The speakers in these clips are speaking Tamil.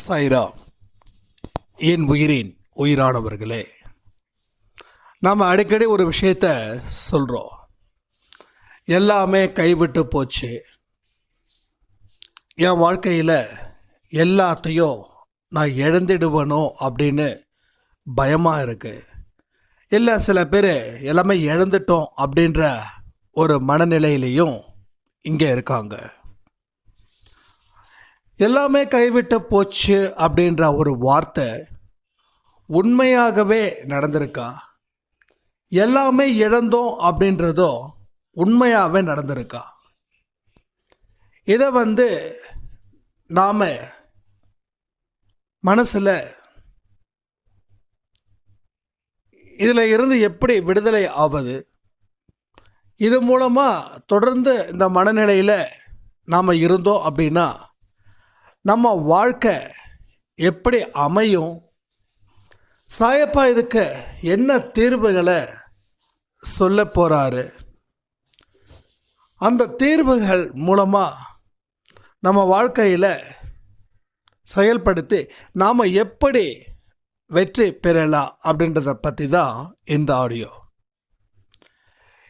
சாய்ரா, என் உயிரின் உயிரானவர்களே, நாம் அடிக்கடி ஒரு விஷயத்த சொல்கிறோம். எல்லாமே கைவிட்டு போச்சு, என் வாழ்க்கையில் எல்லாத்தையும் நான் இழந்துடுவேனோ அப்படின்னு பயமாக இருக்குது. இல்லை, சில பேர் எல்லாமே இழந்துட்டோம் அப்படின்ற ஒரு மனநிலையிலையும் இங்கே இருக்காங்க. எல்லாமே கைவிட்டு போச்சு அப்படின்ற ஒரு வார்த்தை உண்மையாகவே நடந்திருக்கா? எல்லாமே இழந்தோம் அப்படின்றதோ உண்மையாகவே நடந்திருக்கா? இதை நாம் மனசில் இதில் இருந்து எப்படி விடுதலை ஆவது? இது மூலமாக தொடர்ந்து இந்த மனநிலையில் நாம் இருந்தோம் அப்படின்னா நம்ம வாழ்க்கை எப்படி அமையும்? சாயப்பா இதுக்கு என்ன தீர்வுகளை சொல்ல போகிறாரு? அந்த தீர்வுகள் மூலமாக நம்ம வாழ்க்கையில் செயல்படுத்தி நாம் எப்படி வெற்றி பெறலாம் அப்படின்றத பற்றி தான் இந்த ஆடியோ.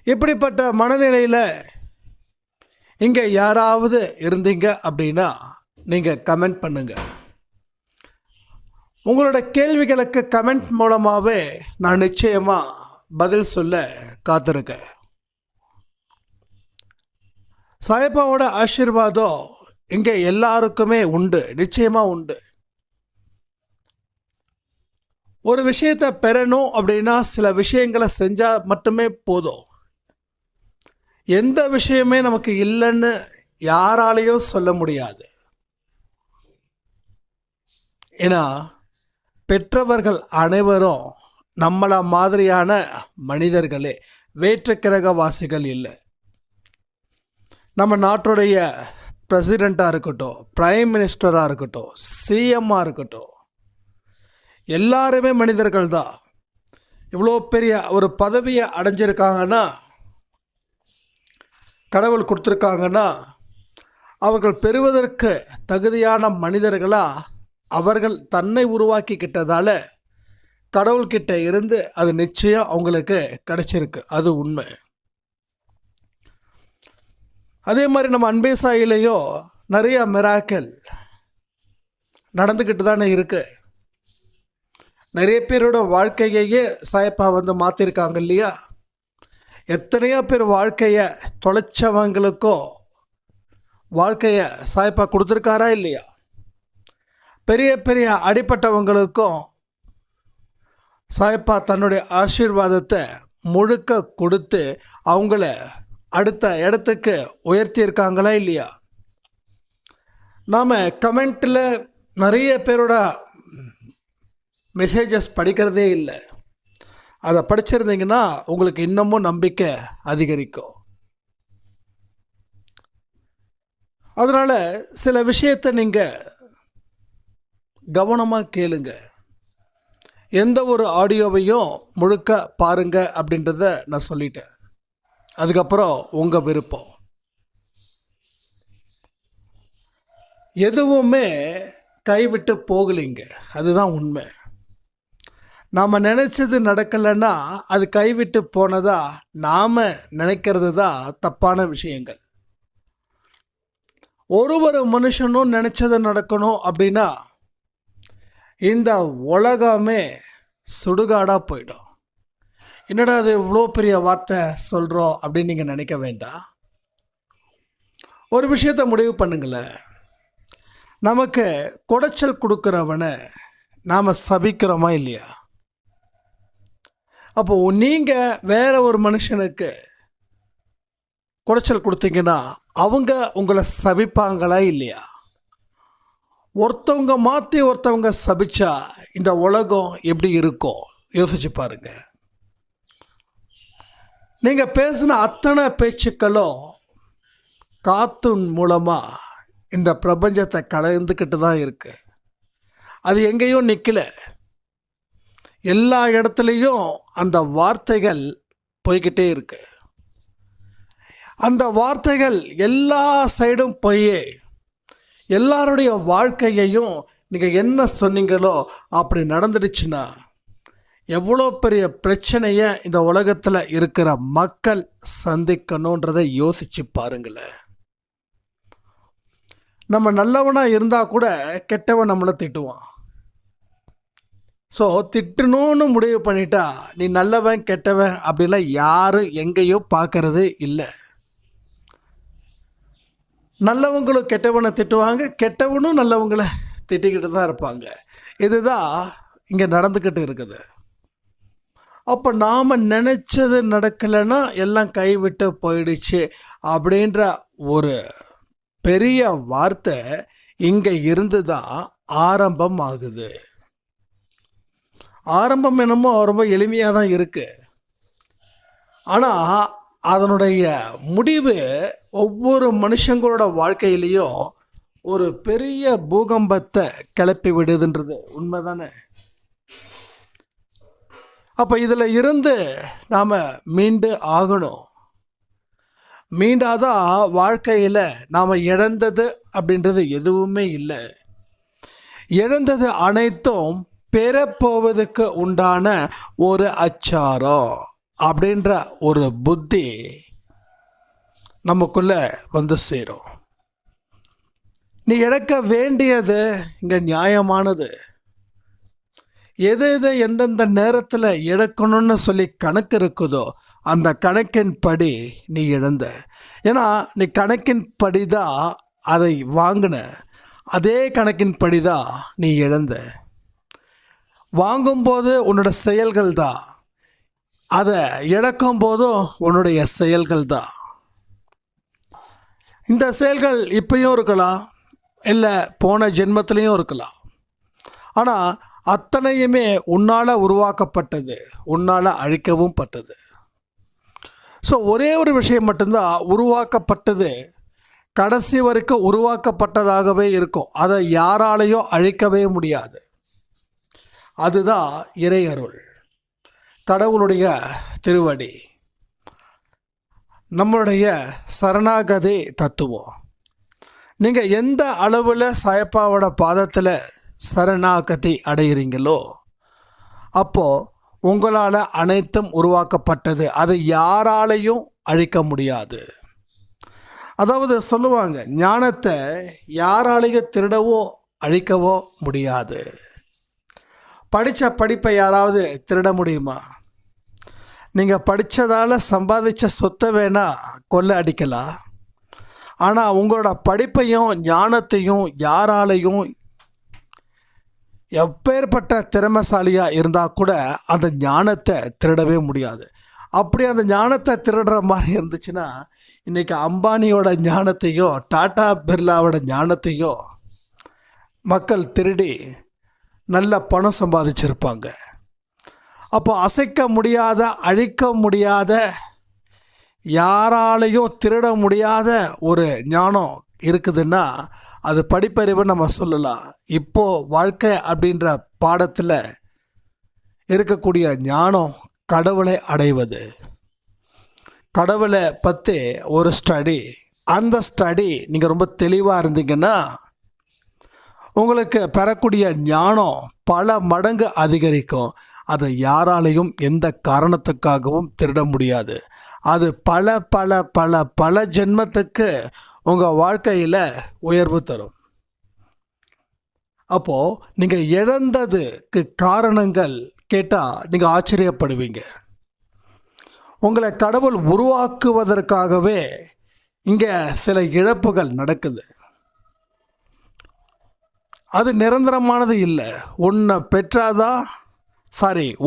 இப்படிப்பட்ட மனநிலையில் இங்கே யாராவது இருந்தீங்க அப்படின்னா நீங்கள் கமெண்ட் பண்ணுங்கள். உங்களோட கேள்விகளுக்கு கமெண்ட் மூலமாகவே நான் நிச்சயமாக பதில் சொல்ல காத்திருக்கேன். சாயப்பாவோட ஆசீர்வாதம் இங்கே எல்லாருக்குமே உண்டு, நிச்சயமாக உண்டு. ஒரு விஷயத்தை பெறணும் அப்படின்னா சில விஷயங்களை செஞ்சால் மட்டுமே போதும். எந்த விஷயமே நமக்கு இல்லைன்னு யாராலையும் சொல்ல முடியாது. ஏன்னா பெற்றவர்கள் அனைவரும் நம்மளை மாதிரியான மனிதர்களே, வேற்று கிரகவாசிகள் இல்லை. நம்ம நாட்டுடைய பிரசிடெண்ட்டாக இருக்கட்டும், பிரைம் மினிஸ்டராக இருக்கட்டும், சிஎம்மாக இருக்கட்டும், எல்லாருமே மனிதர்கள் தான். இவ்வளோ பெரிய ஒரு பதவியை அடைஞ்சிருக்காங்கன்னா, கடவுள் கொடுத்துருக்காங்கன்னா, அவர்கள் பெறுவதற்கு தகுதியான மனிதர்களாக அவர்கள் தன்னை உருவாக்கிக்கிட்டதால் கடவுள்கிட்ட இருந்து அது நிச்சயம் அவங்களுக்கு கிடைச்சிருக்கு. அது உண்மை. அதே மாதிரி நம்ம அன்பே சாயிலையும் நிறைய மிராக்கிள் நடந்துக்கிட்டு தானே இருக்கு. நிறைய பேரோட வாழ்க்கையே சாயப்பா மாற்றிருக்காங்க இல்லையா? எத்தனையோ பேர் வாழ்க்கையை தொலைச்சவங்களுக்கோ வாழ்க்கையை சாயப்பா கொடுத்துருக்காரா இல்லையா? பெரிய பெரிய அடிப்பட்டவங்களுக்கும் சாயப்பா தன்னுடைய ஆசீர்வாதத்தை முழுக்க கொடுத்து அவங்கள அடுத்த இடத்துக்கு உயர்த்தியிருக்காங்களா இல்லையா? நாம் கமெண்ட்டில் நிறைய பேரோட மெசேஜஸ் படிக்கிறதே இல்லை. அதை படிச்சிருந்தீங்கன்னா உங்களுக்கு இன்னமும் நம்பிக்கை அதிகரிக்கும். அதனால் சில விஷயத்தை நீங்கள் கவனமாக கேளுங்க. எந்த ஒரு ஆடியோவையும் முழுக்க பாருங்க அப்படின்றத நான் சொல்லிட்டேன். அதுக்கப்புறம் உங்கள் விருப்பம். எதுவுமே கைவிட்டு போகலைங்க, அதுதான் உண்மை. நாம் நினச்சது நடக்கலைன்னா அது கைவிட்டு போனதா நாம் நினைக்கிறது தான் தப்பான விஷயங்கள். ஒரு மனுஷனும் நினச்சது நடக்கணும் அப்படின்னா இந்த உலகமே சுடுகாடாக போயிடும். என்னடா அது இவ்வளோ பெரிய வார்த்தை சொல்கிறோம் அப்படின்னு நீங்கள் நினைக்க வேண்டாம். ஒரு விஷயத்தை முடிவு பண்ணுங்களேன். நமக்கு குடைச்சல் கொடுக்குறவனை நாம் சபிக்கிறோமா இல்லையா? அப்போது நீங்கள் வேற ஒரு மனுஷனுக்கு குடைச்சல் கொடுத்தீங்கன்னா அவங்க உங்களை சபிப்பாங்களா இல்லையா? ஒருத்தவங்க மாற்றி ஒருத்தவங்க சபிச்சா இந்த உலகம் எப்படி இருக்கும் யோசிச்சு பாருங்க. நீங்கள் பேசின அத்தனை பேச்சுக்களும் காற்றின் மூலமாக இந்த பிரபஞ்சத்தை கலந்துக்கிட்டு தான் இருக்கு. அது எங்கேயும் நிற்கல. எல்லா இடத்துலையும் அந்த வார்த்தைகள் போய்கிட்டே இருக்கு. அந்த வார்த்தைகள் எல்லா சைடும் போய் எல்லாருடைய வாழ்க்கையையும் நீங்கள் என்ன சொன்னீங்களோ அப்படி நடந்துடுச்சுன்னா எவ்வளோ பெரிய பிரச்சனையை இந்த உலகத்தில் இருக்கிற மக்கள் சந்திக்கணுன்றதை யோசிச்சு பாருங்களேன். நம்ம நல்லவனாக இருந்தால் கூட கெட்டவன் நம்மளை திட்டுவான். ஸோ திட்டணும்னு முடிவு பண்ணிட்டா நீ நல்லவன் கெட்டவன் அப்படிலாம் யாரும் எங்கேயோ பார்க்கறது இல்லை. நல்லவங்களும் கெட்டவனை திட்டுவாங்க, கெட்டவனும் நல்லவங்களை திட்டிக்கிட்டு தான் இருப்பாங்க. இதுதான் இங்கே நடந்துக்கிட்டு இருக்குது. அப்போ நாம் நினச்சது நடக்கலைன்னா எல்லாம் கைவிட்டு போயிடுச்சு அப்படின்ற ஒரு பெரிய வார்த்தை இங்கே இருந்து தான் ஆரம்பம் ஆகுது. ஆரம்பம் என்னமோ ரொம்ப எளிமையாக தான் இருக்குது. ஆனால் அதனுடைய முடிவு ஒவ்வொரு மனுஷங்களோட வாழ்க்கையிலையும் ஒரு பெரிய பூகம்பத்தை கிளப்பி விடுதுன்றது உண்மை தானே. அப்போ இதில் இருந்து நாம் மீண்டு ஆகணும். மீண்டாதான் வாழ்க்கையில் நாம் இழந்தது அப்படின்றது எதுவுமே இல்லை. இழந்தது அனைத்தும் பெறப்போவதுக்கு உண்டான ஒரு அச்சாரம் அப்படின்ற ஒரு புத்தி நமக்குள்ளே வந்து சேரும். நீ இழக்க வேண்டியது இங்கே நியாயமானது. எது எது எந்தெந்த நேரத்தில் இழக்கணும்னு சொல்லி கணக்கு இருக்குதோ அந்த கணக்கின் படி நீ இழந்த. ஏன்னா நீ கணக்கின் படி தான் அதை வாங்கின, அதே கணக்கின் படி தான் நீ இழந்த. வாங்கும்போது உன்னோட செயல்கள் தான், அதை இழக்கும் போதும் உன்னுடைய செயல்கள் தான். இந்த செயல்கள் இப்பயும் இருக்கலாம், இல்லை போன ஜென்மத்திலையும் இருக்கலாம். ஆனால் அத்தனையுமே உன்னால் உருவாக்கப்பட்டது, உன்னால் அழிக்கவும் பட்டது. ஸோ ஒரே ஒரு விஷயம் மட்டும்தான் உருவாக்கப்பட்டது, கடைசி வரைக்கும் உருவாக்கப்பட்டதாகவே இருக்கும். அதை யாராலையும் அழிக்கவே முடியாது. அதுதான் இறை அருள், கடவுளுடைய திருவடி, நம்மளுடைய சரணாகதி தத்துவம். நீங்கள் எந்த அளவில் சாயப்பாவோட பாதத்தில் சரணாகதி அடைகிறீங்களோ அப்போது உங்களால் அனைத்தும் உருவாக்கப்பட்டது, அதை யாராலையும் அழிக்க முடியாது. அதாவது சொல்லுவாங்க, ஞானத்தை யாராலையும் திருடவோ அழிக்கவோ முடியாது. படித்த படிப்பை யாராவது திருட முடியுமா? நீங்கள் படித்ததால் சம்பாதிச்ச சொத்தை வேணால் கொள்ளை அடிக்கலாம். ஆனால் உங்களோட படிப்பையும் ஞானத்தையும் யாராலையும், எப்பேற்பட்ட திறமைசாலியாக இருந்தால் கூட அந்த ஞானத்தை திருடவே முடியாது. அப்படி அந்த ஞானத்தை திருடுற மாதிரி இருந்துச்சுன்னா இன்றைக்கி அம்பானியோட ஞானத்தையும் டாடா பிர்லாவோட ஞானத்தையும் மக்கள் திருடி நல்ல பணம் சம்பாதிச்சிருப்பாங்க. அப்போ அசைக்க முடியாத, அழிக்க முடியாத, யாராலையும் திருட முடியாத ஒரு ஞானம் இருக்குதுன்னா அது படிப்பறிவு நம்ம சொல்லலாம். இப்போது வாழ்க்கை அப்படின்ற பாடத்தில் இருக்கக்கூடிய ஞானம் கடவுளை அடைவது. கடவுளை பற்றி ஒரு ஸ்டடி, அந்த ஸ்டடி நீங்கள் ரொம்ப தெளிவாக இருந்தீங்கன்னா உங்களுக்கு பெறக்கூடிய ஞானம் பல மடங்கு அதிகரிக்கும். அதை யாராலையும் எந்த காரணத்துக்காகவும் திருட முடியாது. அது பல பல பல பல ஜென்மத்துக்கு உங்கள் வாழ்க்கையில் உயர்வு தரும். அப்போது நீங்கள் இழந்ததுக்கு காரணங்கள் கேட்டால் நீங்கள் ஆச்சரியப்படுவீங்க. உங்களை கடவுள் உருவாக்குவதற்காகவே இங்கே சில இழப்புகள் நடக்குது. அது நிரந்தரமானது இல்லை.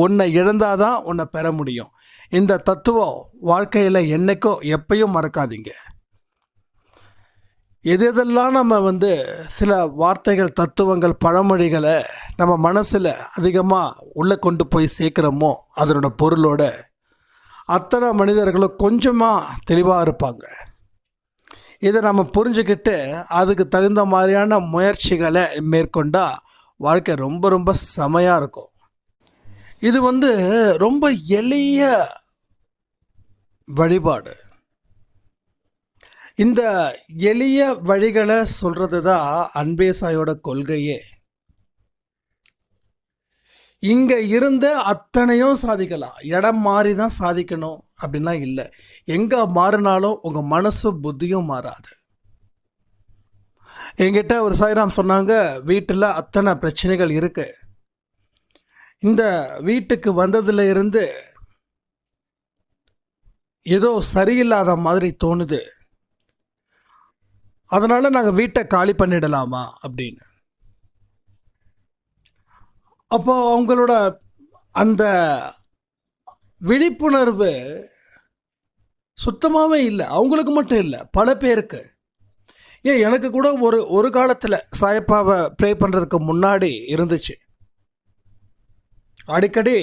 உன்னை இழந்தாதான் உன்னை பெற முடியும். இந்த தத்துவம் வாழ்க்கையில் என்னைக்கோ எப்பயும் மறக்காதீங்க. எதெல்லாம் நம்ம சில வார்த்தைகள், தத்துவங்கள், பழமொழிகளை நம்ம மனசில் அதிகமாக உள்ளே கொண்டு போய் சேர்க்குறோமோ அதனோட பொருளோட அத்தனை மனிதர்களும் கொஞ்சமாக தெளிவாக இருப்பாங்க. இதை நம்ம புரிஞ்சுக்கிட்டு அதுக்கு தகுந்த மாதிரியான முயற்சிகளை மேற்கொண்டால் வாழ்க்கை ரொம்ப ரொம்ப செமையாக இருக்கும். இது ரொம்ப எளிய வழிபாடு. இந்த எளிய வழிகளை சொல்கிறது தான் அன்பே சாயோட கொள்கையே. இங்கே இருந்த அத்தனையும் சாதிக்கலாம், இடம் மாறி தான் சாதிக்கணும் அப்படின்லாம் இல்லை. எங்கே மாறினாலும் உங்கள் மனசு புத்தியும் மாறாது. என்கிட்ட ஒரு சாய்ராம் சொன்னாங்க, வீட்டில் அத்தனை பிரச்சனைகள் இருக்கு, இந்த வீட்டுக்கு வந்ததுல இருந்து ஏதோ சரியில்லாத மாதிரி தோணுது, அதனால் நாங்கள் வீட்டை காலி பண்ணிடலாமா அப்படின்னு. அப்போ அவங்களோட அந்த விழிப்புணர்வு சுத்தமாகவே இல்லை. அவங்களுக்கு மட்டும் இல்லை, பல பேருக்கு. ஏன் எனக்கு கூட ஒரு காலத்தில் சாயப்பாவை ப்ரே பண்ணுறதுக்கு முன்னாடி இருந்துச்சு. அடிக்கடி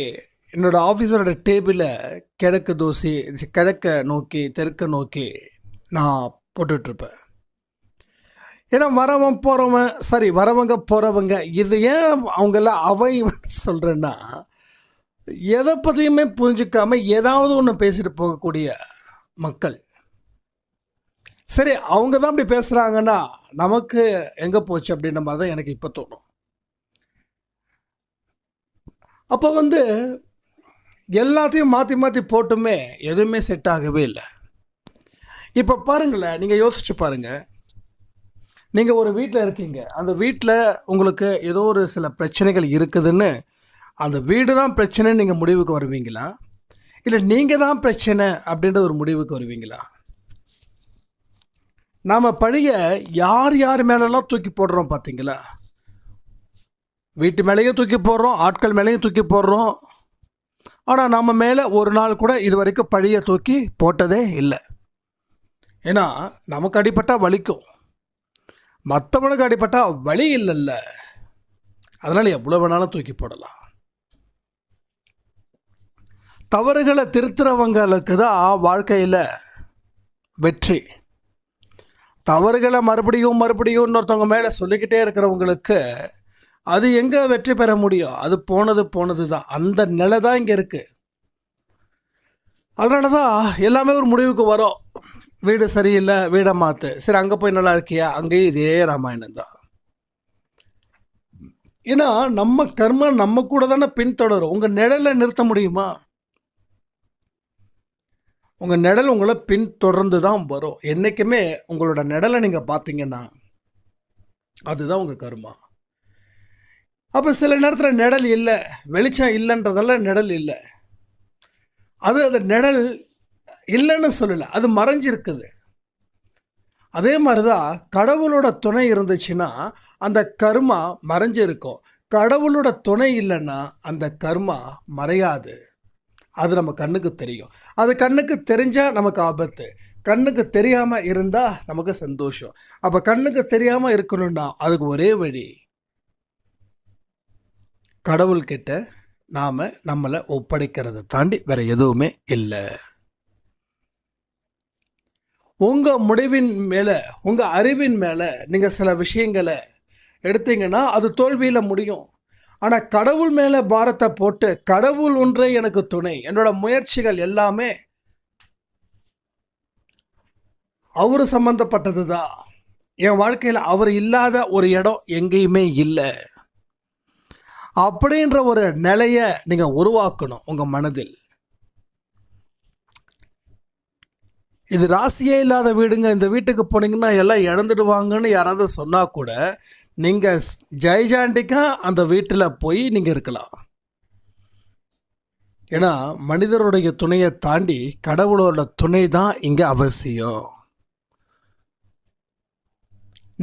என்னோடய ஆஃபீஸரோட டேபிளில் கிழக்கு தோசை, கிழக்க நோக்கி தெற்க நோக்கி நான் போட்டுட்ருப்பேன். ஏன்னா வரவன் போகிறவன், சரி வரவங்க போகிறவங்க, இது ஏன் அவங்கெல்லாம் அவை சொல்கிறேன்னா, எதை பற்றியுமே புரிஞ்சிக்காமல் ஏதாவது ஒன்று பேசிட்டு போகக்கூடிய மக்கள். சரி, அவங்க தான் அப்படி பேசுகிறாங்கன்னா நமக்கு எங்கே போச்சு அப்படின்ற மாதிரி தான் எனக்கு இப்போ தோணும். அப்போ எல்லாத்தையும் மாற்றி மாற்றி போட்டுமே எதுவுமே செட் ஆகவே இல்லை. இப்போ பாருங்களேன், நீங்கள் யோசிச்சு பாருங்கள். நீங்கள் ஒரு வீட்டில் இருக்கீங்க, அந்த வீட்டில் உங்களுக்கு ஏதோ ஒரு சில பிரச்சனைகள் இருக்குதுன்னு, அந்த வீடு தான் பிரச்சனைன்னு நீங்கள் முடிவுக்கு வருவீங்களா, இல்லை நீங்கள் தான் பிரச்சனை அப்படின்ற ஒரு முடிவுக்கு வருவீங்களா? நாம் பழிய யார் யார் மேலெல்லாம் தூக்கி போடுறோம் பார்த்தீங்களா? வீட்டு மேலேயும் தூக்கி போடுறோம், ஆட்கள் மேலேயும் தூக்கி போடுறோம். ஆனால் நம்ம மேலே ஒரு நாள் கூட இது வரைக்கும் பழியை தூக்கி போட்டதே இல்லை. ஏன்னா நமக்கு அடிப்பட்டால் வலிக்கும், மற்றவனுக்கு அடிப்பட்டால் வலி இல்லைல்ல. அதனால் எவ்வளோ வேணாலும் தூக்கி போடலாம். தவறுகளை திருத்துறவங்களுக்கு தான் வாழ்க்கையில் வெற்றி. தவறுகளை மறுபடியும் மறுபடியும் இன்னொருத்தவங்க மேலே சொல்லிக்கிட்டே இருக்கிறவங்களுக்கு அது எங்கே வெற்றி பெற முடியும்? அது போனது தான். அந்த நிலை தான் இங்கே இருக்குது. அதனால தான் எல்லாமே ஒரு முடிவுக்கு வரும். வீடு சரியில்லை, வீடை மாற்று. சரி, அங்கே போய் நல்லா இருக்கியா, அங்கேயும் இதே ராமாயணம் தான். ஏன்னா நம்ம கர்மா நம்ம கூட தானே பின்தொடரும். உங்கள் நிழலை நிறுத்த முடியுமா? உங்கள் நிழல் உங்களை பின்தொடர்ந்து தான் வரும். என்றைக்குமே உங்களோட நிழலை நீங்கள் பார்த்தீங்கன்னா அதுதான் உங்கள் கர்மா. அப்போ சில நேரத்தில் நிழல் இல்லை, வெளிச்சம் இல்லைன்றதெல்லாம் நிழல் இல்லை. அது நிழல் இல்லைன்னு சொல்லலை, அது மறைஞ்சிருக்குது. அதே மாதிரி தான் கடவுளோட துணை இருந்துச்சுன்னா அந்த கர்மா மறைஞ்சிருக்கும். கடவுளோட துணை இல்லைன்னா அந்த கர்மா மறையாது. அது நம்ம கண்ணுக்கு தெரியும். அது கண்ணுக்கு தெரிஞ்சால் நமக்கு ஆபத்து, கண்ணுக்கு தெரியாமல் இருந்தால் நமக்கு சந்தோஷம். அப்போ கண்ணுக்கு தெரியாமல் இருக்கணும்னா அதுக்கு ஒரே வழி, கடவுள்கிட்ட நாம் நம்மளை ஒப்படைக்கிறத தாண்டி வேறு எதுவுமே இல்லை. உங்கள் முடிவின் மேலே, உங்கள் அறிவின் மேலே நீங்கள் சில விஷயங்களை எடுத்தீங்கன்னா அது தோல்வியில் முடியும். ஆனால் கடவுள் மேலே பாரத்தை போட்டு, கடவுள் ஒன்றே எனக்கு துணை, என்னோட முயற்சிகள் எல்லாமே அவர் சம்மந்தப்பட்டது தான், என் வாழ்க்கையில் அவர் இல்லாத ஒரு இடம் எங்கேயுமே இல்லை அப்படின்ற ஒரு நிலையை நீங்கள் உருவாக்கணும் உங்கள் மனதில். இது ராசியே இல்லாத வீடுங்க, இந்த வீட்டுக்கு போனீங்கன்னா எல்லாம் இழந்துடுவாங்கன்னு யாராவது சொன்னால் கூட நீங்கள் ஜெய்ஜாண்டிக்காக அந்த வீட்டில் போய் நீங்கள் இருக்கலாம். ஏன்னா மனிதருடைய துணையை தாண்டி கடவுளோட துணை தான் இங்கே அவசியம்.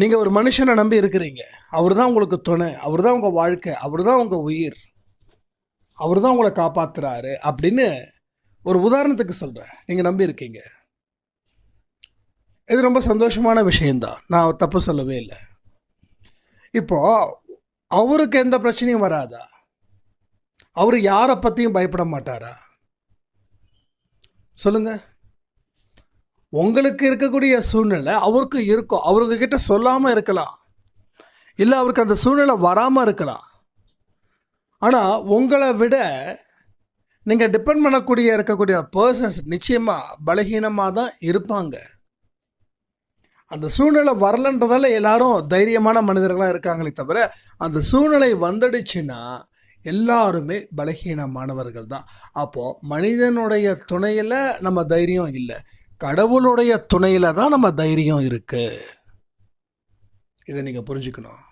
நீங்கள் ஒரு மனுஷனை நம்பி இருக்கிறீங்க, அவர் தான் உங்களுக்கு துணை, அவர் தான் உங்கள் வாழ்க்கை, அவர் தான் உங்கள் உயிர், அவர் தான் உங்களை காப்பாற்றுறாரு அப்படின்னு ஒரு உதாரணத்துக்கு சொல்கிறேன். நீங்கள் நம்பி இருக்கீங்க, இது ரொம்ப சந்தோஷமான விஷயந்தான், நான் தப்பு சொல்லவே இல்லை. இப்போது அவருக்கு எந்த பிரச்சனையும் வராதா? அவர் யாரை பற்றியும் பயப்பட மாட்டாரா? சொல்லுங்கள். உங்களுக்கு இருக்கக்கூடிய சூழ்நிலை அவருக்கு இருக்கும், அவர்கிட்ட சொல்லாமல் இருக்கலாம், இல்லை அவருக்கு அந்த சூழ்நிலை வராமல் இருக்கலாம். ஆனால் உங்களை விட நீங்கள் டிபெண்ட் பண்ணக்கூடிய இருக்கக்கூடிய பர்சன்ஸ் நிச்சயமாக பலகீனமாக தான் இருப்பாங்க. அந்த சூழ்நிலை வரலன்றதால எல்லாரும் தைரியமான மனிதர்களாக இருக்காங்களே தவிர, அந்த சூழ்நிலை வந்துடுச்சுன்னா எல்லாருமே பலகீனமானவர்கள் தான். அப்போது மனிதனுடைய துணையில் நம்ம தைரியம் இல்லை, கடவுளுடைய துணையில் தான் நம்ம தைரியம் இருக்குது. இதை நீங்கள் புரிஞ்சுக்கணும்.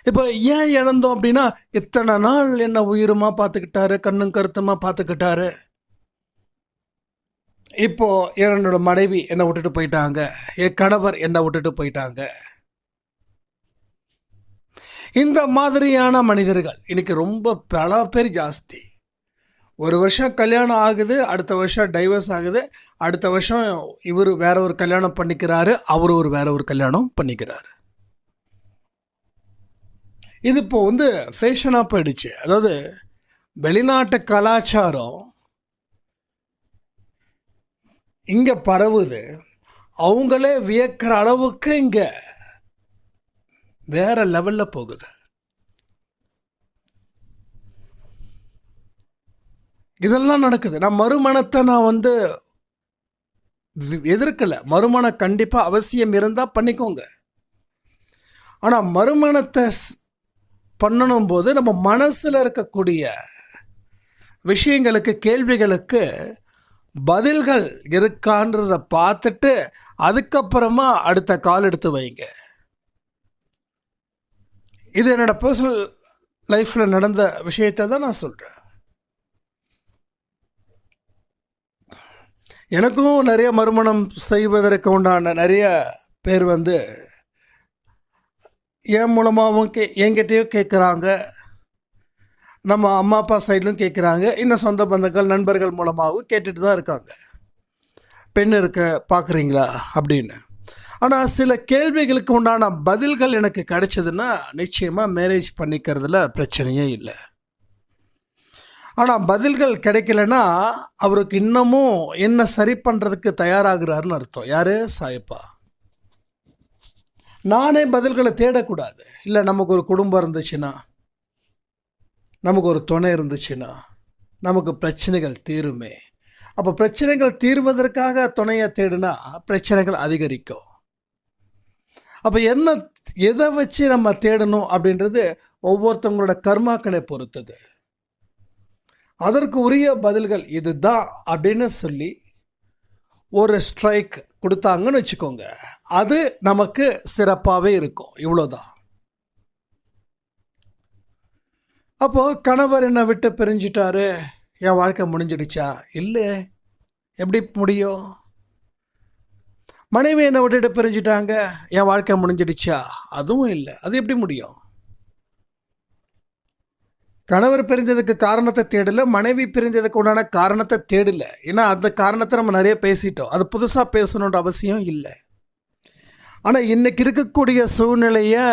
இப்போ ஏன் இழந்தோம் அப்படின்னா, இத்தனை நாள் என்ன உயிருமா பார்த்துக்கிட்டாரு, கண்ணும் கருத்துமாக பார்த்துக்கிட்டாரு. இப்போது என்னோட மனைவி என்னை விட்டுட்டு போயிட்டாங்க, என் கணவர் என்னை விட்டுட்டு போயிட்டாங்க. இந்த மாதிரியான மனிதர்கள் இன்னைக்கு ரொம்ப பல பேர் ஜாஸ்தி. ஒரு வருஷம் கல்யாணம் ஆகுது, அடுத்த வருஷம் டைவர்ஸ் ஆகுது, அடுத்த வருஷம் இவர் வேற ஒரு கல்யாணம் பண்ணிக்கிறாரு, அவர் வேற ஒரு கல்யாணம் பண்ணிக்கிறாரு. இது இப்போ ஃபேஷனாக போயிடுச்சு. அதாவது வெளிநாட்டு கலாச்சாரம் இங்கே பரவுது, அவங்களே வியக்கிற அளவுக்கு இங்கே வேற லெவலில் போகுது. இதெல்லாம் நடக்குது. நான் மறுமணத்தை எதிர்க்கலை. மறுமணம் கண்டிப்பாக அவசியம் இருந்தால் பண்ணிக்கோங்க. ஆனால் மறுமணத்தை பண்ணணும் போது நம்ம மனசில் இருக்கக்கூடிய விஷயங்களுக்கு, கேள்விகளுக்கு பதில்கள் இருக்கான்றதை பார்த்துட்டு அதுக்கப்புறமா அடுத்த கால் எடுத்து வைங்க. இது என்னோடய பர்சனல் லைஃப்பில் நடந்த விஷயத்தை தான் நான் சொல்கிறேன். எனக்கும் நிறைய மறுமணம் செய்வதற்கு உண்டான நிறைய பேர் என் மூலமாகவும் என்கிட்டையும் கேட்குறாங்க, நம்ம அம்மா அப்பா சைட்லையும் கேட்குறாங்க, இன்னும் சொந்த பந்தங்கள் நண்பர்கள் மூலமாகவும் கேட்டுட்டு தான் இருக்காங்க, பெண் இருக்க பார்க்குறீங்களா அப்படின்னு. ஆனால் சில கேள்விகளுக்கு உண்டான பதில்கள் எனக்கு கிடைச்சதுன்னா நிச்சயமாக மேரேஜ் பண்ணிக்கிறதுல பிரச்சனையே இல்லை. ஆனால் பதில்கள் கிடைக்கலன்னா அவருக்கு இன்னமும் என்ன சரி பண்ணுறதுக்கு தயாராகிறாருன்னு அர்த்தம். யார்? சாயப்பா. நானே பதில்களை தேடக்கூடாது. இல்லை, நமக்கு ஒரு குடும்பம் இருந்துச்சுன்னா, நமக்கு ஒரு துணை இருந்துச்சுன்னா நமக்கு பிரச்சனைகள் தீருமே. அப்போ பிரச்சனைகள் தீர்வதற்காக துணையை தேடினா பிரச்சனைகள் அதிகரிக்கும். அப்போ எதை வச்சு நம்ம தேடணும் அப்படின்றது ஒவ்வொருத்தவங்களோட கர்மாக்களை பொறுத்தது. அதற்கு உரிய பதில்கள் இதுதான் அப்படின்னு சொல்லி ஒரு ஸ்ட்ரைக் கொடுத்தாங்கன்னு வச்சுக்கோங்க, அது நமக்கு சிறப்பாகவே இருக்கும். இவ்வளோதான். அப்போது கணவர் என்னை விட்டு பிரிஞ்சிட்டாரு, என் வாழ்க்கை முடிஞ்சிடுச்சா? இல்லை. எப்படி முடியும்? மனைவி என்னை விட்டுட்டு பிரிஞ்சிட்டாங்க, என் வாழ்க்கை முடிஞ்சிடுச்சா? அதுவும் இல்லை. அது எப்படி முடியும்? கணவர் பிரிஞ்சதுக்கு காரணத்தை தேடலை, மனைவி பிரிஞ்சதுக்கு உண்டான காரணத்தை தேடலை. ஏன்னா அந்த காரணத்தை நம்ம நிறைய பேசிட்டோம், அது புதுசாக பேசணுன்ற அவசியம் இல்லை. ஆனால் இன்றைக்கி இருக்கக்கூடிய சூழ்நிலையை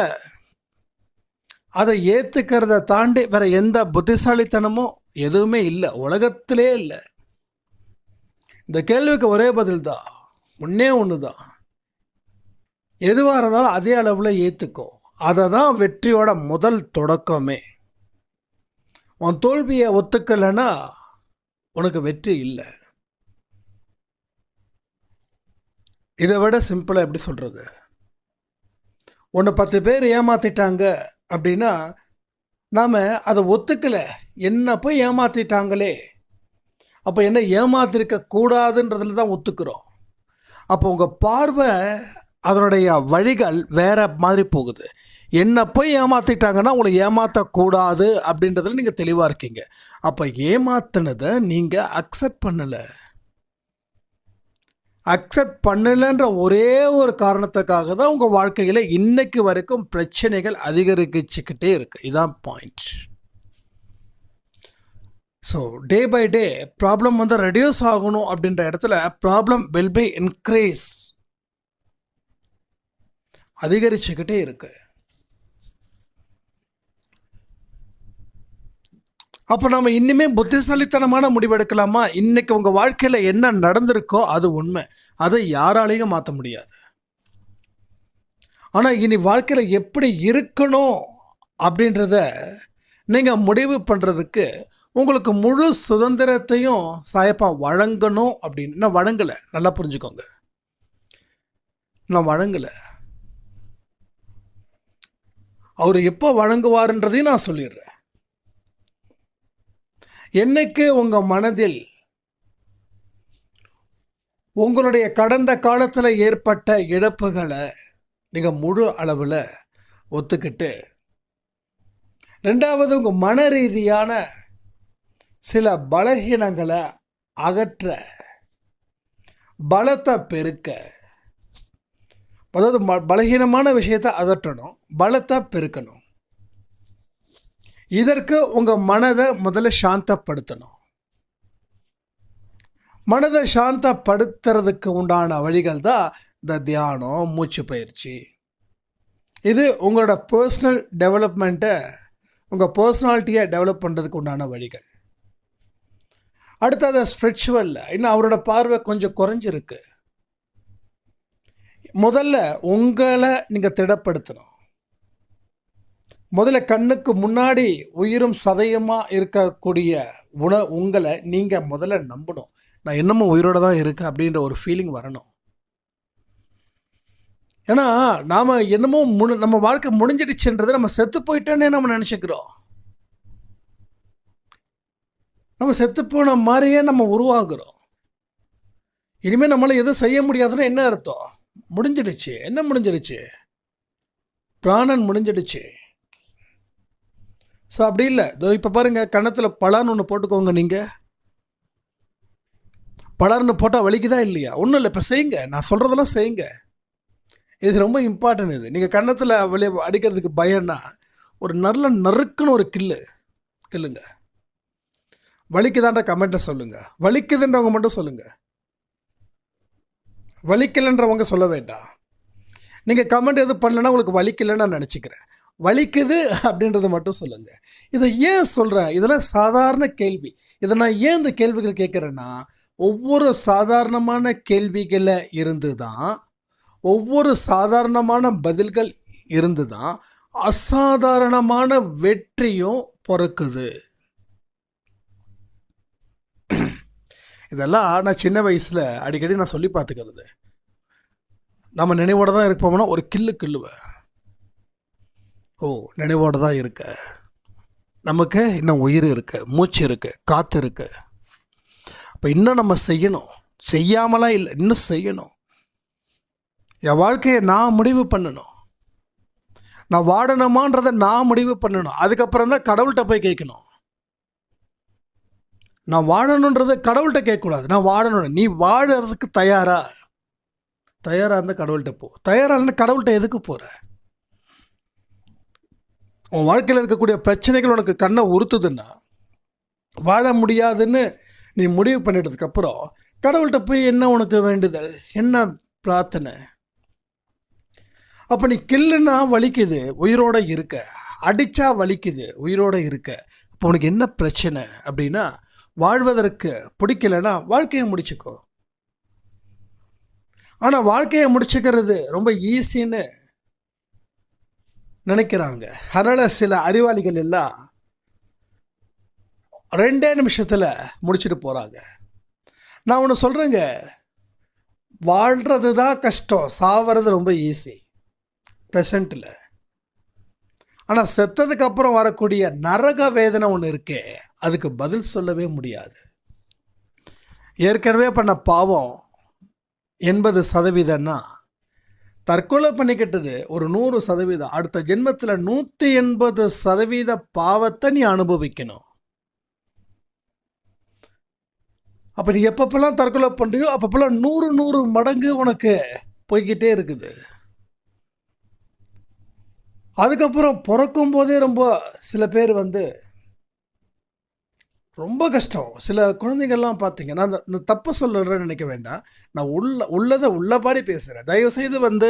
அதை ஏற்றுக்கிறத தாண்டி வேறு எந்த புத்திசாலித்தனமும் எதுவுமே இல்லை, உலகத்திலே இல்லை. இந்த கேள்விக்கு ஒரே பதில் தான், ஒன்றே ஒன்று தான். எதுவாக இருந்தாலும் அதே அளவில் ஏற்றுக்கோ. அதை தான் வெற்றியோட முதல் தொடக்கமே. உன் தோல்வியை ஒத்துக்கலைன்னா உனக்கு வெற்றி இல்லை. இதை விட சிம்பிளாக எப்படி சொல்கிறது? ஒன்று 10 பேர் ஏமாற்றிட்டாங்க அப்படின்னா நாம் அதை ஒத்துக்கலை, என்ன போய் ஏமாற்றிட்டாங்களே, அப்போ என்ன ஏமாத்திருக்க கூடாதுன்றதுல தான் ஒத்துக்கிறோம். அப்போ உங்கள் பார்வை அதனுடைய வழிகள் வேறு மாதிரி போகுது. என்ன போய் ஏமாற்றிட்டாங்கன்னா உங்களை ஏமாற்றக்கூடாது அப்படின்றதுல நீங்கள் தெளிவாக இருக்கீங்க. அப்போ ஏமாத்தினதை நீங்கள் அக்செப்ட் பண்ணலைன்ற ஒரே ஒரு காரணத்துக்காக தான் உங்கள் வாழ்க்கையில் இன்னைக்கு வரைக்கும் பிரச்சனைகள் அதிகரிச்சுக்கிட்டே இருக்குது. இதுதான் point. So day by day problem reduce ஆகணும் அப்படின்ற இடத்துல ப்ராப்ளம் வில் பி இன்க்ரீஸ், அதிகரிச்சுக்கிட்டே இருக்கு. அப்போ நம்ம இன்னுமே புத்திசாலித்தனமான முடிவெடுக்கலாமா? இன்றைக்கி உங்கள் வாழ்க்கையில் என்ன நடந்திருக்கோ அது உண்மை, அதை யாராலையும் மாற்ற முடியாது. ஆனால் இனி வாழ்க்கையில் எப்படி இருக்கணும் அப்படின்றத நீங்கள் முடிவு பண்ணுறதுக்கு உங்களுக்கு முழு சுதந்திரத்தையும் சாயப்பா வழங்கணும் அப்படின்னு. நான் வழங்கலை, நல்லா புரிஞ்சுக்கோங்க. நான் வழங்கலை. அவர் எப்போ வழங்குவார்ன்றதையும் நான் சொல்லிடுறேன். என்னைக்கு உங்கள் மனதில் உங்களுடைய கடந்த காலத்தில் ஏற்பட்ட இழப்புகளை நீங்கள் முழு அளவில் ஒத்துக்கிட்டு, ரெண்டாவது உங்கள் மன ரீதியான சில பலகீனங்களை அகற்ற, பலத்தை பெருக்க, அதாவது பலகீனமான விஷயத்தை அகற்றணும், பலத்தை பெருக்கணும். இதற்கு உங்கள் மனதை முதல்ல சாந்தப்படுத்தணும். மனதை சாந்தப்படுத்துறதுக்கு உண்டான வழிகள் தான் இந்த தியானம், மூச்சு பயிற்சி. இது உங்களோட பர்சனல் டெவலப்மெண்ட்டை, உங்கள் பர்சனாலிட்டியை டெவலப் பண்ணுறதுக்கு உண்டான வழிகள். அடுத்தது ஸ்பிரிச்சுவலில் இன்னும் அவரோட பார்வை கொஞ்சம் குறைஞ்சிருக்கு. முதல்ல உங்களை நீங்கள் திடப்படுத்தணும். முதல்ல கண்ணுக்கு முன்னாடி உயிரும் சதையுமாக இருக்கக்கூடிய உங்களை நீங்கள் முதல்ல நம்பணும். நான் என்னமோ உயிரோடு தான் இருக்கேன் அப்படின்ற ஒரு ஃபீலிங் வரணும். ஏன்னா நாம் என்னமோ நம்ம வாழ்க்கை முடிஞ்சிடுச்சுன்றது நம்ம செத்து போயிட்டோன்னே நம்ம நினச்சிக்கிறோம். நம்ம செத்து போன மாதிரியே நம்ம உருவாகிறோம். இனிமேல் நம்மளால் எதுவும் செய்ய முடியாதுன்னா என்ன அர்த்தம்? முடிஞ்சிடுச்சு. என்ன முடிஞ்சிடுச்சு? பிராணன் முடிஞ்சிடுச்சு. ஸோ அப்படி இல்லை. இதோ இப்போ பாருங்கள், கன்னத்தில் பலான்னு ஒன்று போட்டுக்கோங்க. நீங்கள் பலார்னு போட்டால் வலிக்குதா இல்லையா? ஒன்றும் இல்லை, இப்போ செய்யுங்க. நான் சொல்கிறதெல்லாம் செய்யுங்க. இது ரொம்ப இம்பார்ட்டன்ட். இது நீங்கள் கன்னத்தில் அடிக்கிறதுக்கு பயம்னா ஒரு நல்ல நறுக்குன்னு ஒரு கில்லுங்க. வலிக்குதான்ற கமெண்ட்டை சொல்லுங்கள். வலிக்குதுன்றவங்க மட்டும் சொல்லுங்கள். வலிக்கலைன்றவங்க சொல்ல வேண்டாம். நீங்கள் கமெண்ட் எதுவும் பண்ணலன்னா உங்களுக்கு வலிக்கலைன்னு நான் நினச்சிக்கிறேன். வலிக்குது அப்படின்றத மட்டும் சொல்லுங்கள். இதை ஏன் சொல்கிறேன்? இதெல்லாம் சாதாரண கேள்வி. இதை நான் ஏன் இந்த கேள்விகள் கேட்குறேன்னா, ஒவ்வொரு சாதாரணமான கேள்விகளை இருந்து தான், ஒவ்வொரு சாதாரணமான பதில்கள் இருந்து தான் அசாதாரணமான வெற்றியும் பிறக்குது. இதெல்லாம் நான் சின்ன வயசில் அடிக்கடி நான் சொல்லி பார்த்துக்கிறது. நம்ம நினைவோடு தான் இருப்போம்னா ஒரு கில்லுவேன். ஓ, நினைவோடு தான் இருக்க, நமக்கு இன்னும் உயிர் இருக்கு, மூச்சு இருக்கு, காற்று இருக்கு. அப்போ இன்னும் நம்ம செய்யணும். செய்யாமலாம் இல்லை, இன்னும் செய்யணும். என் வாழ்க்கையை நான் முடிவு பண்ணணும். நான் வாழணுமான்றதை நான் முடிவு பண்ணணும். அதுக்கப்புறம் தான் கடவுள்கிட்ட போய் கேட்கணும். நான் வாழணுன்றதை கடவுள்கிட்ட கேட்கக்கூடாது. நான் வாழணும். நீ வாழறதுக்கு தயாராக இருந்தால் கடவுள்கிட்ட போ. தயாராக இல்லைன்னா கடவுள்கிட்ட எதுக்கு போகிற? உன் வாழ்க்கையில் இருக்கக்கூடிய பிரச்சனைகள் உனக்கு கண்ணை உறுத்துதுன்னா, வாழ முடியாதுன்னு நீ முடிவு பண்ணிட்டதுக்கப்புறம் கடவுள்கிட்ட போய் என்ன உனக்கு வேண்டுதல், என்ன பிரார்த்தனை? அப்போ நீ கில்லுன்னா வலிக்குது, உயிரோடு இருக்க. அடித்தா வலிக்குது, உயிரோடு இருக்க. இப்போ உனக்கு என்ன பிரச்சனை அப்படின்னா, வாழ்வதற்கு பிடிக்கலைன்னா வாழ்க்கையை முடிச்சுக்கோ. ஆனால் வாழ்க்கையை முடிச்சுக்கிறது ரொம்ப ஈஸின்னு நினைக்கிறாங்க. அதனால் சில அறிவாளிகள் எல்லாம் 2 நிமிஷத்தில் முடிச்சுட்டு போகிறாங்க. நான் ஒன்று சொல்கிறேங்க, வாழ்கிறது தான் கஷ்டம், சாவறது ரொம்ப ஈஸி ப்ரெசண்ட்டில். ஆனால் செத்ததுக்கப்புறம் வரக்கூடிய நரக வேதனை ஒன்று இருக்கே, அதுக்கு பதில் சொல்லவே முடியாது. ஏற்கனவே பண்ண பாவம் 80%ன்னா தற்கொலை பண்ணிக்கிட்டது ஒரு 100%. அடுத்த ஜென்மத்தில் 180% பாவத்தை நீ அனுபவிக்கணும். அப்போ நீ எப்பப்பெல்லாம் தற்கொலை பண்ணுறியோ அப்பப்பெல்லாம் 100 மடங்கு உனக்கு போய்கிட்டே இருக்குது. அதுக்கப்புறம் பிறக்கும் போதே ரொம்ப சில பேர் ரொம்ப கஷ்டம். சில குழந்தைகள்லாம் பார்த்தீங்கன்னா, இந்த தப்பு சொல்லுறேன்னு நினைக்க வேண்டாம். நான் உள்ளதை உள்ளபாடி பேசுகிறேன். தயவுசெய்து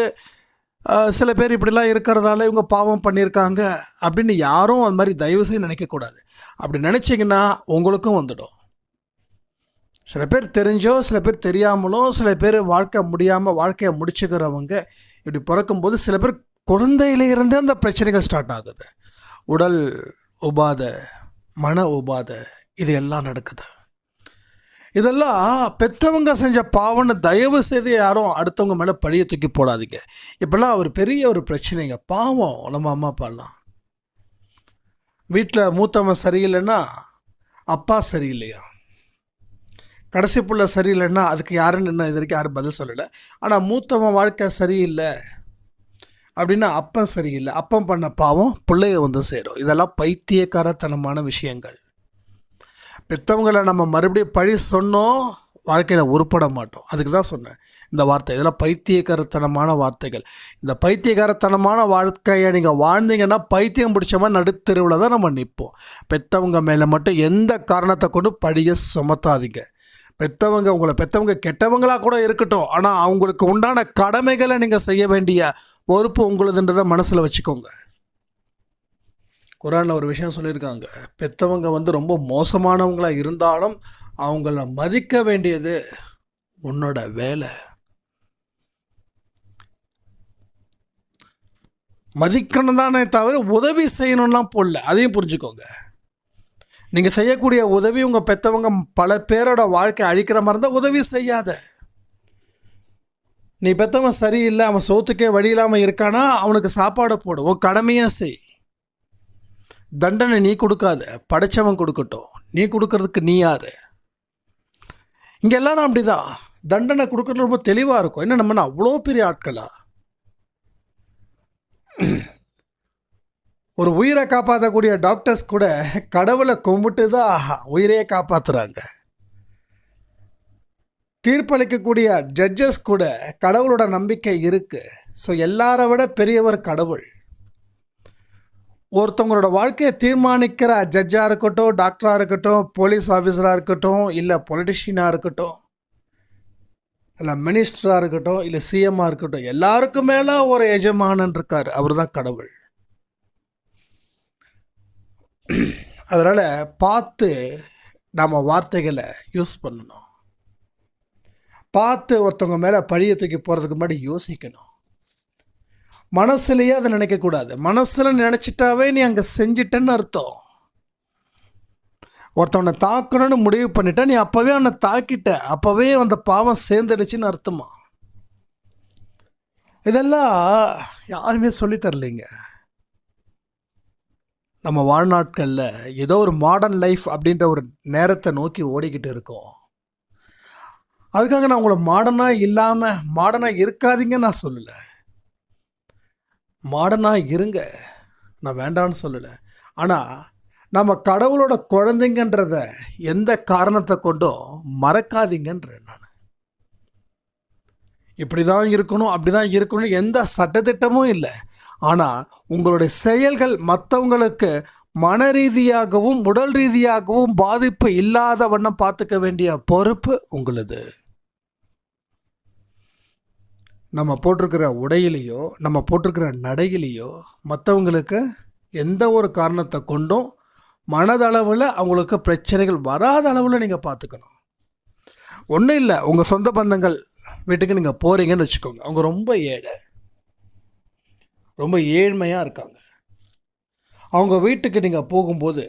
சில பேர் இப்படிலாம் இருக்கிறதால இவங்க பாவம் பண்ணியிருக்காங்க அப்படின்னு யாரும் அது மாதிரி தயவுசெய்து நினைக்கக்கூடாது. அப்படி நினச்சிங்கன்னா உங்களுக்கும் வந்துடும். சில பேர் தெரிஞ்சோ, சில பேர் தெரியாமலோ, சில பேர் வாழ்க்கை முடியாமல் வாழ்க்கையை முடிச்சுக்கிறவங்க இப்படி பிறக்கும்போது சில பேர் குழந்தையிலிருந்தே அந்த பிரச்சனைகள் ஸ்டார்ட் ஆகுது. உடல் உபாதை, மன உபாதை, இது எல்லாம் நடக்குது. இதெல்லாம் பெற்றவங்க செஞ்ச பாவம்னு தயவு செய்து யாரும் அடுத்தவங்க மேலே பழியை தூக்கி போடாதீங்க. இப்போல்லாம் ஒரு பெரிய ஒரு பிரச்சனைங்க. பாவம் நம்ம அம்மா அப்பாலாம். வீட்டில் மூத்தவன் சரியில்லைன்னா அப்பா சரியில்லையா, கடைசி புள்ள சரியில்லைன்னா அதுக்கு யாருன்னு இன்னும் இது வரைக்கும் யாரும் பதில் சொல்லலை. ஆனால் மூத்தவன் வாழ்க்கை சரியில்லை அப்படின்னா அப்பன் சரியில்லை, அப்பன் பண்ண பாவம் பிள்ளைய வந்து சேரும். இதெல்லாம் பைத்தியக்காரத்தனமான விஷயங்கள். பெற்றவங்களை நம்ம மறுபடியும் பழி சொன்னோம், வாழ்க்கையில் உருப்பட மாட்டோம். அதுக்கு தான் சொன்னேன் இந்த வார்த்தை. இதெல்லாம் பைத்தியக்காரத்தனமான வார்த்தைகள். இந்த பைத்தியக்காரத்தனமான வாழ்க்கையை நீங்கள் வாழ்ந்தீங்கன்னா பைத்தியம் பிடிச்ச மாதிரி நடுத்தெருவில் தான் நம்ம நிற்போம். பெற்றவங்க மேலே மட்டும் எந்த காரணத்தை கொண்டு பழியை சுமத்தாதீங்க. பெற்றவங்க கெட்டவங்களாக கூட இருக்கட்டும், ஆனால் அவங்களுக்கு உண்டான கடமைகளை நீங்கள் செய்ய வேண்டிய பொறுப்பு உங்களுதுன்றதை மனசில் வச்சுக்கோங்க. குரானில் ஒரு விஷயம் சொல்லியிருக்காங்க, பெற்றவங்க வந்து ரொம்ப மோசமானவங்களாக இருந்தாலும் அவங்கள மதிக்க வேண்டியது உன்னோட வேலை. மதிக்கணும் தானே தவிர உதவி செய்யணும்லாம் போடல. அதையும் புரிஞ்சுக்கோங்க. நீங்கள் செய்யக்கூடிய உதவி உங்கள் பெற்றவங்க பல பேரோட வாழ்க்கை அழிக்கிற மாதிரி இருந்தால் உதவி செய்யாத. நீ பெற்றவன் சரியில்லை, அவன் சோத்துக்கே வழி இல்லாமல் இருக்கானா அவனுக்கு சாப்பாடு போடு, உன் கடமையாக செய். தண்டனை நீ கொடுக்காத, படைச்சவன் கொடுக்கட்டும். நீ கொடுக்கறதுக்கு நீ யார்? இங்கே எல்லாரும் அப்படிதான். தண்டனை கொடுக்கறது ரொம்ப தெளிவாக இருக்கும். என்ன நம்ம அவ்வளோ பெரிய ஆட்களா? ஒரு உயிரை காப்பாற்றக்கூடிய டாக்டர்ஸ் கூட கடவுளை கும்பிட்டு தான் உயிரையே காப்பாற்றுறாங்க. தீர்ப்பளிக்கக்கூடிய ஜட்ஜஸ் கூட கடவுளோட நம்பிக்கை இருக்குது. ஸோ எல்லாரை விட பெரியவர் கடவுள். ஒருத்தவங்களோட வாழ்க்கையை தீர்மானிக்கிற ஜட்ஜாக இருக்கட்டும், டாக்டராக இருக்கட்டும், போலீஸ் ஆஃபீஸராக இருக்கட்டும், இல்லை பொலிட்டிஷியனாக இருக்கட்டும், இல்லை மினிஸ்டராக இருக்கட்டும், இல்லை சிஎம்மாக இருக்கட்டும், எல்லாருக்கும் மேலே ஒரு எஜமானன் இருக்கார். அவர் தான் கடவுள். அதனால் பார்த்து நம்ம வார்த்தைகளை யூஸ் பண்ணணும். பார்த்து ஒருத்தவங்க மேலே பழியை தூக்கி போகிறதுக்கு முன்னாடி யோசிக்கணும். மனசுலேயே அதை நினைக்கக்கூடாது. மனசில் நினச்சிட்டாவே நீ அங்கே செஞ்சிட்டேன்னு அர்த்தம். ஒருத்தவனை தாக்கணும்னு முடிவு பண்ணிட்டா நீ அப்போவே அவனை தாக்கிட்ட, அப்போவே அந்த பாவம் சேர்ந்துடுச்சின்னு அர்த்தமா. இதெல்லாம் யாருமே சொல்லித்தரலைங்க. நம்ம வாழ்நாட்களில் ஏதோ ஒரு மாடர்ன் லைஃப் அப்படின்ற ஒரு நேரத்தை நோக்கி ஓடிக்கிட்டு இருக்கோம். அதுக்காக நான் உங்களை மாடர்னாக இருக்காதீங்கன்னு நான் சொல்லலை. மாடர்னாக இருங்க, நான் வேண்டான்னு சொல்லலை. ஆனால் நம்ம கடவுளோட குழந்தைங்கன்றத எந்த காரணத்தை கொண்டும் மறக்காதீங்கன்றேன் நான். இப்படி தான் இருக்கணும், அப்படி தான் இருக்கணும் எந்த சட்டத்திட்டமும் இல்லை. ஆனால் உங்களுடைய செயல்கள் மற்றவங்களுக்கு மன ரீதியாகவும் உடல் ரீதியாகவும் பாதிப்பு இல்லாத வண்ணம் பார்த்துக்க வேண்டிய பொறுப்பு உங்களுது. நம்ம போட்டிருக்கிற உடையிலையோ நம்ம போட்டிருக்கிற நடையிலையோ மற்றவங்களுக்கு எந்த ஒரு காரணத்தை கொண்டும் மனதளவில் அவங்களுக்கு பிரச்சனைகள் வராத அளவில் நீங்கள் பார்த்துக்கணும். ஒன்றும் இல்லை, உங்கள் சொந்த பந்தங்கள் வீட்டுக்கு நீங்கள் போகிறீங்கன்னு வச்சுக்கோங்க. அவங்க ரொம்ப ஏழ்மையாக இருக்காங்க. அவங்க வீட்டுக்கு நீங்கள் போகும்போது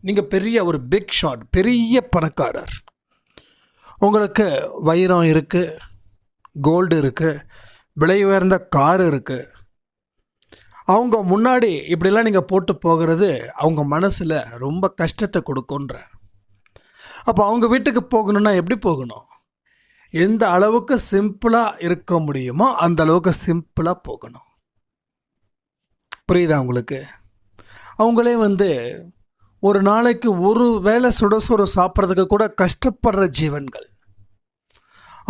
நீங்கள் பெரிய ஒரு பிக் ஷாட், பெரிய பணக்காரர், உங்களுக்கு வைரம் இருக்குது, கோல்டு இருக்குது, விலை உயர்ந்த கார் இருக்குது. அவங்க முன்னாடி இப்படிலாம் நீங்கள் போட்டு போகிறது அவங்க மனசில் ரொம்ப கஷ்டத்தை கொடுக்குன்ற. அப்போ அவங்க வீட்டுக்கு போகணுன்னா எப்படி போகணும்? எந்த அளவுக்கு சிம்பிளாக இருக்க முடியுமோ அந்த அளவுக்கு சிம்பிளாக போகணும். புரியுதா உங்களுக்கு? அவங்களே ஒரு நாளைக்கு ஒரு வேளை சுடசோறு சாப்பிட்றதுக்கு கூட கஷ்டப்படுற ஜீவன்கள்.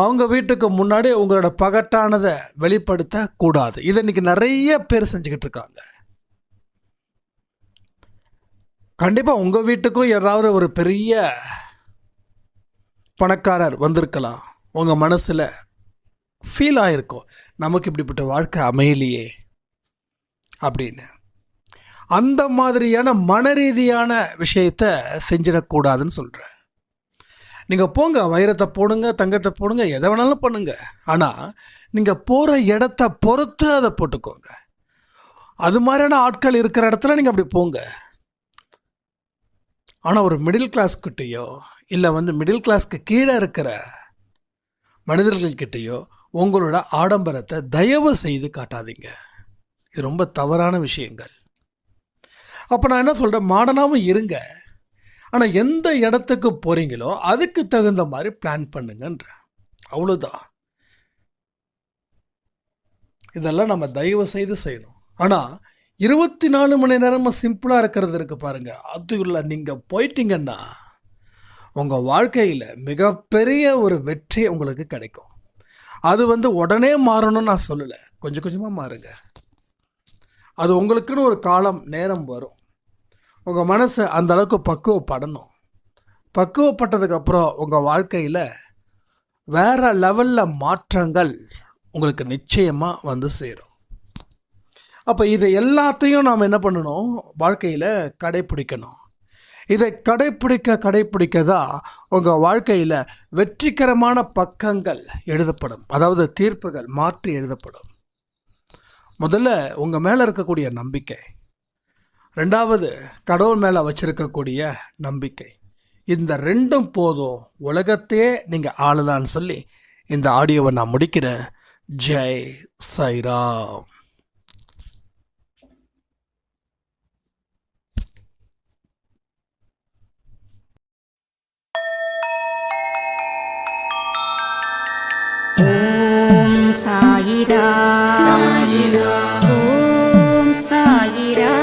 அவங்க வீட்டுக்கு முன்னாடி உங்களோட பகட்டானதை வெளிப்படுத்தக்கூடாது. இதை இன்றைக்கி நிறைய பேர் செஞ்சுக்கிட்டு இருக்காங்க. கண்டிப்பாக உங்கள் வீட்டுக்கும் ஏதாவது ஒரு பெரிய பணக்காரர் வந்திருக்கலாம். உங்கள் மனசில் ஃபீல் ஆகிருக்கும், நமக்கு இப்படிப்பட்ட வாழ்க்கை அமையலையே அப்படின்னு. அந்த மாதிரியான மன ரீதியான விஷயத்தை செஞ்சிடக்கூடாதுன்னு சொல்கிறேன். நீங்கள் போங்க, வைரத்தை போடுங்க, தங்கத்தை போடுங்க, எதை வேணாலும் பண்ணுங்க. ஆனால் நீங்கள் போகிற இடத்த பொறுத்து அதை போட்டுக்கோங்க. அது மாதிரியான ஆட்கள் இருக்கிற இடத்துல நீங்கள் அப்படி போங்க. ஆனால் ஒரு மிடில் கிளாஸ்கிட்டையோ இல்லை மிடில் கிளாஸ்க்கு கீழே இருக்கிற மனிதர்கள்கிட்டேயோ உங்களோட ஆடம்பரத்தை தயவு செய்து காட்டாதீங்க. இது ரொம்ப தவறான விஷயங்கள். அப்போ நான் என்ன சொல்கிறேன், மாடர்னாகவும் இருங்க, ஆனால் எந்த இடத்துக்கு போகிறீங்களோ அதுக்கு தகுந்த மாதிரி பிளான் பண்ணுங்கன்ற, அவ்வளோதான். இதெல்லாம் நம்ம தயவு செய்து செய்யணும். ஆனால் 24 மணி நேரமும் சிம்பிளாக இருக்கிறது இருக்குது பாருங்கள், அதுக்குள்ள நீங்கள் போயிட்டீங்கன்னா உங்கள் வாழ்க்கையில் மிகப்பெரிய ஒரு வெற்றி உங்களுக்கு கிடைக்கும். அது உடனே மாறணும்னு நான் சொல்லலை, கொஞ்சம் கொஞ்சமாக மாறுங்க. அது உங்களுக்குன்னு ஒரு காலம் நேரம் வரும். உங்கள் மனசை அந்த அளவுக்கு பக்குவப்படணும். பக்குவப்பட்டதுக்கப்புறம் உங்கள் வாழ்க்கையில் வேறு லெவலில் மாற்றங்கள் உங்களுக்கு நிச்சயமாக சேரும். அப்போ இதை எல்லாத்தையும் நாம் என்ன பண்ணணும், வாழ்க்கையில் கடைப்பிடிக்கணும். இதை கடைப்பிடிக்க தான் உங்கள் வாழ்க்கையில் வெற்றிகரமான பக்கங்கள் எழுதப்படும், அதாவது தீர்ப்புகள் மாற்றி எழுதப்படும். முதல்ல உங்கள் மேலே இருக்கக்கூடிய நம்பிக்கை, ரெண்டாவது கடவுள் மேலே வச்சிருக்கக்கூடிய நம்பிக்கை. இந்த ரெண்டும் போதும், உலகத்தையே நீங்கள் ஆளலான்னு சொல்லி இந்த ஆடியோவை நான் முடிக்கிறேன். ஜெய் சாய்ராம். ஓம் சாயிரா, ஓம் சாயிரா.